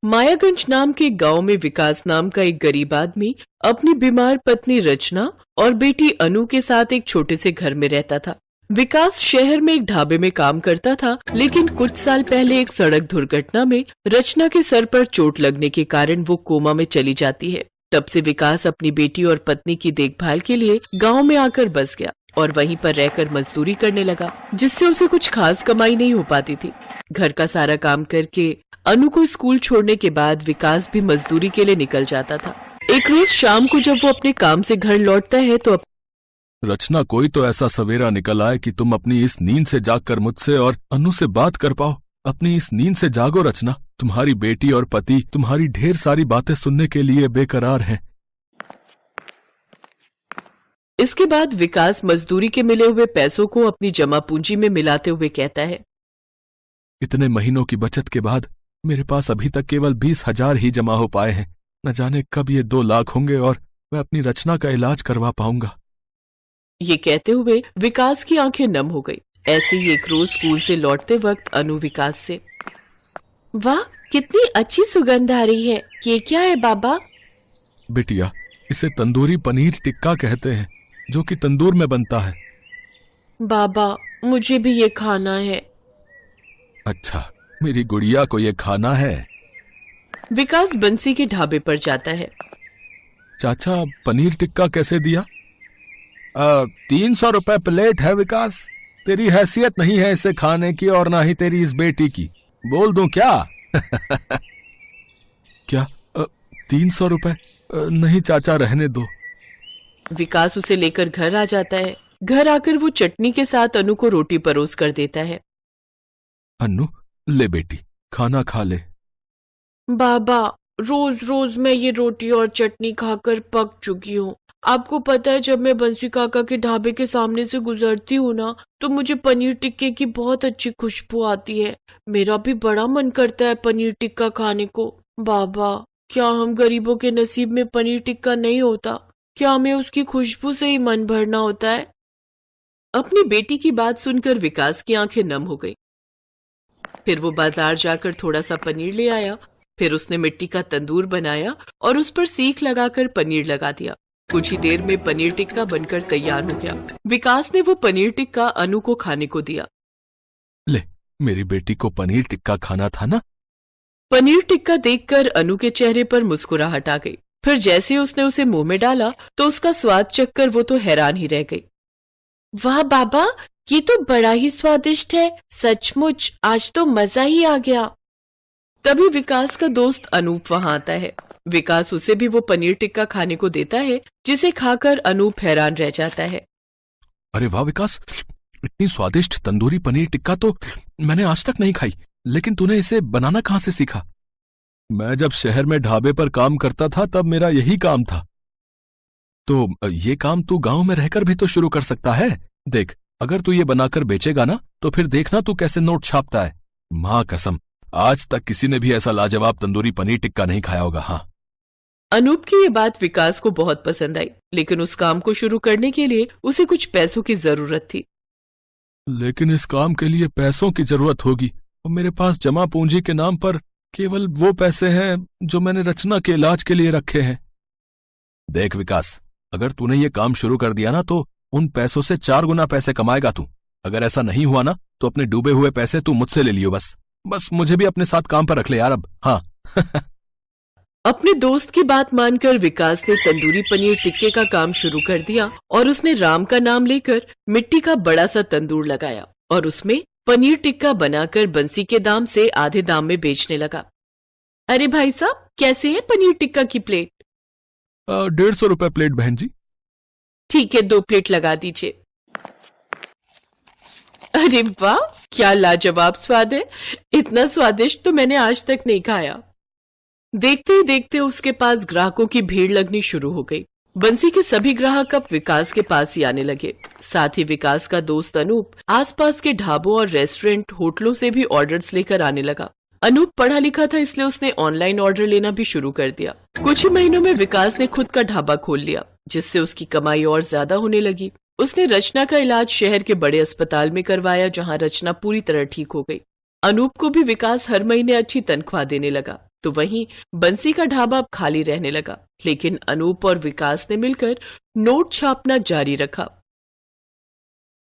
मायागंज नाम के गांव में विकास नाम का एक गरीब आदमी अपनी बीमार पत्नी रचना और बेटी अनु के साथ एक छोटे से घर में रहता था। विकास शहर में एक ढाबे में काम करता था, लेकिन कुछ साल पहले एक सड़क दुर्घटना में रचना के सर पर चोट लगने के कारण वो कोमा में चली जाती है। तब से विकास अपनी बेटी और पत्नी की देखभाल के लिए गांव में आकर बस गया और वहीं पर रहकर मजदूरी करने लगा, जिससे उसे कुछ खास कमाई नहीं हो पाती थी। घर का सारा काम करके अनु को स्कूल छोड़ने के बाद विकास भी मजदूरी के लिए निकल जाता था। एक रोज शाम को जब वो अपने काम से घर लौटता है तो रचना, कोई तो ऐसा सवेरा निकल आए कि तुम अपनी इस नींद से जागकर मुझसे और अनु से बात कर पाओ। अपनी इस नींद से जागो रचना, तुम्हारी बेटी और पति तुम्हारी ढेर सारी बातें सुनने के लिए बेकरार हैं। इसके बाद विकास मजदूरी के मिले हुए पैसों को अपनी जमा पूंजी में मिलाते हुए कहता है, इतने महीनों की बचत के बाद मेरे पास अभी तक केवल 20,000 ही जमा हो पाए हैं। न जाने कब ये 2 लाख होंगे और मैं अपनी रचना का इलाज करवा पाऊंगा। ये कहते हुए विकास की आंखें नम हो गई। ऐसे ही एक रोज स्कूल से लौटते वक्त अनु विकास से, वाह कितनी अच्छी सुगंध आ रही है, ये क्या है बाबा? बिटिया, इसे तंदूरी पनीर टिक्का कहते हैं, जो कि तंदूर में बनता है। बाबा मुझे भी ये खाना है। अच्छा, मेरी गुड़िया को ये खाना है। विकास बंसी के ढाबे पर जाता है। चाचा, पनीर टिक्का कैसे दिया? 300 रुपए प्लेट है विकास। तेरी हैसियत नहीं है इसे खाने की और ना ही तेरी इस बेटी की। बोल दूं क्या? क्या 300 रुपए? नहीं चाचा, रहने दो। विकास उसे लेकर घर आ जाता है। घर आकर वो चटनी के साथ अनु को रोटी परोस कर देता है। अनु, ले बेटी, खाना खा ले। बाबा रोज रोज मैं ये रोटी और चटनी खाकर पक चुकी हूँ। आपको पता है, जब मैं बंसी काका के ढाबे के सामने से गुजरती हूँ ना, तो मुझे पनीर टिक्के की बहुत अच्छी खुशबू आती है। मेरा भी बड़ा मन करता है पनीर टिक्का खाने को। बाबा, क्या हम गरीबों के नसीब में पनीर टिक्का नहीं होता? क्या हमें उसकी खुशबू से ही मन भरना होता है? अपनी बेटी की बात सुनकर विकास की आंखें नम हो गई। फिर वो बाजार जाकर थोड़ा सा पनीर ले आया। फिर उसने मिट्टी का तंदूर बनाया और उस पर सीख लगाकर पनीर लगा दिया। कुछ ही देर में पनीर टिक्का बनकर तैयार हो गया। विकास ने वो पनीर टिक्का अनु को खाने को दिया। ले, मेरी बेटी को पनीर टिक्का खाना था ना? पनीर टिक्का देखकर अनु के चेहरे पर मुस्कुराहट आ गई। फिर जैसे उसने उसे मुंह में डाला तो उसका स्वाद चखकर वो तो हैरान ही रह गई। वाह बाबा, ये तो बड़ा ही स्वादिष्ट है। सचमुच आज तो मजा ही आ गया। तभी विकास का दोस्त अनूप वहां आता है। विकास उसे भी वो पनीर टिक्का खाने को देता है, जिसे खाकर अनूप हैरान रह जाता है। अरे वाह विकास, इतनी स्वादिष्ट तंदूरी पनीर टिक्का तो मैंने आज तक नहीं खाई। लेकिन तूने इसे बनाना कहाँ से सीखा? मैं जब शहर में ढाबे पर काम करता था तब मेरा यही काम था। तो ये काम तू गांव में रहकर भी तो शुरू कर सकता है। देख, अगर तू ये बनाकर बेचेगा ना, तो फिर देखना तू कैसे नोट छापता है। माँ कसम, आज तक किसी ने भी ऐसा लाजवाब तंदूरी पनीर टिक्का नहीं खाया होगा। हाँ। अनूप की ये बात विकास को बहुत पसंद आई, लेकिन उस काम को शुरू करने के लिए उसे कुछ पैसों की जरूरत थी। लेकिन इस काम के लिए पैसों की जरूरत होगी और मेरे पास जमा पूंजी के नाम पर केवल वो पैसे हैं जो मैंने रचना के इलाज के लिए रखे हैं। देख विकास, अगर तूने ये काम शुरू कर दिया ना, तो उन पैसों से 4 गुना पैसे कमाएगा तू। अगर ऐसा नहीं हुआ ना, तो अपने डूबे हुए पैसे तू मुझसे ले लियो। बस मुझे भी अपने साथ काम पर रख ले यार अब। हाँ। अपने दोस्त की बात मानकर विकास ने तंदूरी पनीर टिक्के का काम शुरू कर दिया और उसने राम का नाम लेकर मिट्टी का बड़ा सा तंदूर लगाया और उसमें पनीर टिक्का बनाकर बंसी के दाम से आधे दाम में बेचने लगा। अरे भाई साहब, कैसे है पनीर टिक्का की प्लेट? 150 रुपए प्लेट बहन जी। ठीक है, 2 प्लेट लगा दीजिए। अरे वाह, क्या लाजवाब स्वाद है। इतना स्वादिष्ट तो मैंने आज तक नहीं खाया। देखते ही देखते उसके पास ग्राहकों की भीड़ लगनी शुरू हो गई। बंसी के सभी ग्राहक अब विकास के पास ही आने लगे। साथ ही विकास का दोस्त अनूप आसपास के ढाबों और रेस्टोरेंट, होटलों से भी ऑर्डर्स लेकर आने लगा। अनूप पढ़ा लिखा था, इसलिए उसने ऑनलाइन ऑर्डर लेना भी शुरू कर दिया। कुछ ही महीनों में विकास ने खुद का ढाबा खोल लिया, जिससे उसकी कमाई और ज्यादा होने लगी। उसने रचना का इलाज शहर के बड़े अस्पताल में करवाया, जहां रचना पूरी तरह ठीक हो गई। अनूप को भी विकास हर महीने अच्छी तनख्वाह देने लगा। तो वहीं बंसी का ढाबा अब खाली रहने लगा, लेकिन अनूप और विकास ने मिलकर नोट छापना जारी रखा।